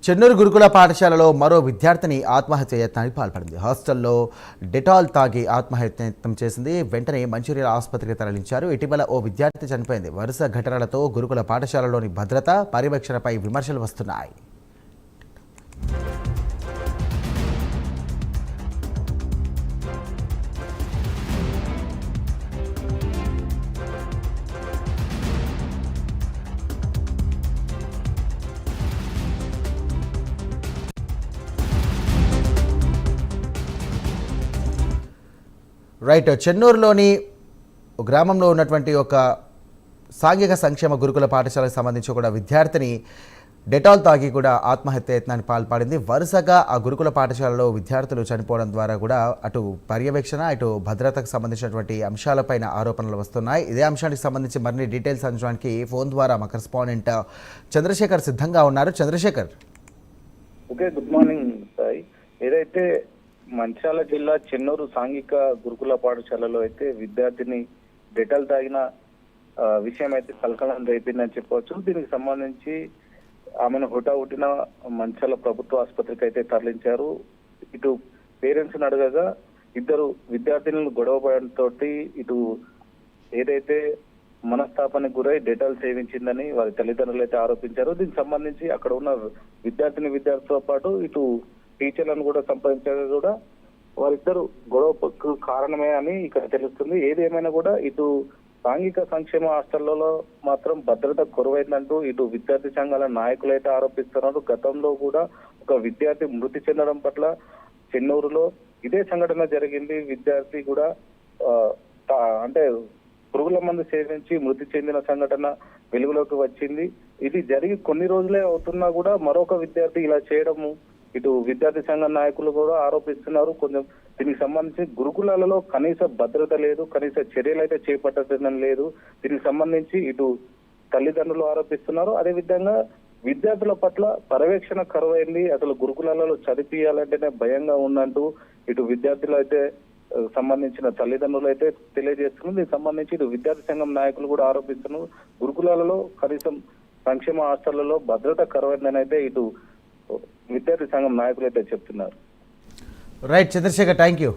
చెన్నూరు గురుకుల పాఠశాలలో మరో విద్యార్థిని ఆత్మహత్య యత్నానికి పాల్పడింది. హాస్టల్లో డెటాల్ తాగి ఆత్మహత్యయత్నం చేసింది. వెంటనే మంచిర్యాల ఆసుపత్రికి తరలించారు. ఇటీవల ఓ విద్యార్థి చనిపోయింది. వరుస ఘటనలతో గురుకుల పాఠశాలలోని భద్రత, పర్యవేక్షణపై విమర్శలు వస్తున్నాయి. రైట్, చెన్నూరులోని గ్రామంలో ఉన్నటువంటి ఒక సాంఘిక సంక్షేమ గురుకుల పాఠశాలకు సంబంధించి కూడా విద్యార్థిని డెటాల్ తాగి కూడా ఆత్మహత్య యత్నానికి పాల్పడింది. వరుసగా ఆ గురుకుల పాఠశాలలో విద్యార్థులు చనిపోవడం ద్వారా కూడా అటు పర్యవేక్షణ, ఇటు భద్రతకు సంబంధించినటువంటి అంశాలపైన ఆరోపణలు వస్తున్నాయి. ఇదే అంశానికి సంబంధించి మరిన్ని డీటెయిల్స్ అందించడానికి ఫోన్ ద్వారా మా కరెస్పాండెంట్ చంద్రశేఖర్ సిద్ధంగా ఉన్నారు. Chandrashekar. Okay, good morning Sai. ఏదైతే మంచిర్యాల జిల్లా చెన్నూరు సాంఘిక గురుకుల పాఠశాలలో అయితే విద్యార్థిని డెటాల్ తాగిన విషయం అయితే కలకలం రేపిందని చెప్పవచ్చు. దీనికి సంబంధించి ఆమెను హుటాహుటిన మంచిర్యాల ప్రభుత్వ ఆసుపత్రికి అయితే తరలించారు. ఇటు పేరెంట్స్ అడగగా ఇద్దరు విద్యార్థినులు గొడవపడంతో ఇటు ఏదైతే మనస్తాపానికి గురై డెటాల్ సేవించిందని వారి తల్లిదండ్రులు అయితే ఆరోపించారు. దీనికి సంబంధించి అక్కడ ఉన్న విద్యార్థితో పాటు ఇటు టీచర్లను కూడా సంప్రదించారు. కూడా వారిద్దరు గొడవకు కారణమే అని ఇక్కడ తెలుస్తుంది. ఏదేమైనా కూడా ఇటు సాంఘిక సంక్షేమ హాస్టళ్లలో మాత్రం భద్రత కొరవైందంటూ ఇటు విద్యార్థి సంఘాల నాయకులు అయితే ఆరోపిస్తున్నారు. గతంలో కూడా ఒక విద్యార్థి మృతి చెందడం పట్ల చెన్నూరులో ఇదే సంఘటన జరిగింది. విద్యార్థి కూడా అంటే పురుగుల మందు సేవించి మృతి చెందిన సంఘటన వెలుగులోకి వచ్చింది. ఇది జరిగి కొన్ని రోజులే అవుతున్నా కూడా మరొక విద్యార్థి ఇలా చేయడము ఇటు విద్యార్థి సంఘ నాయకులు కూడా ఆరోపిస్తున్నారు. కొంచెం దీనికి సంబంధించి గురుకులాలలో కనీస భద్రత లేదు, కనీస చర్యలు అయితే చేపట్టడం లేదు. దీనికి సంబంధించి ఇటు తల్లిదండ్రులు ఆరోపిస్తున్నారు. అదేవిధంగా విద్యార్థుల పట్ల పర్యవేక్షణ కరువైంది. అసలు గురుకులాలలో చదివియాలంటేనే భయంగా ఉందంటూ ఇటు విద్యార్థులు అయితే సంబంధించిన తల్లిదండ్రులు అయితే తెలియజేస్తున్నారు. దీనికి సంబంధించి ఇటు విద్యార్థి సంఘం నాయకులు కూడా ఆరోపిస్తున్నారు. గురుకులాలలో కనీసం సంక్షేమ హాస్టళ్లలో భద్రత కరువైందని అయితే ఇటు విద్యార్థి సంఘం నాయకులు అయితే చెప్తున్నారు. Right Chandrashekar, thank you.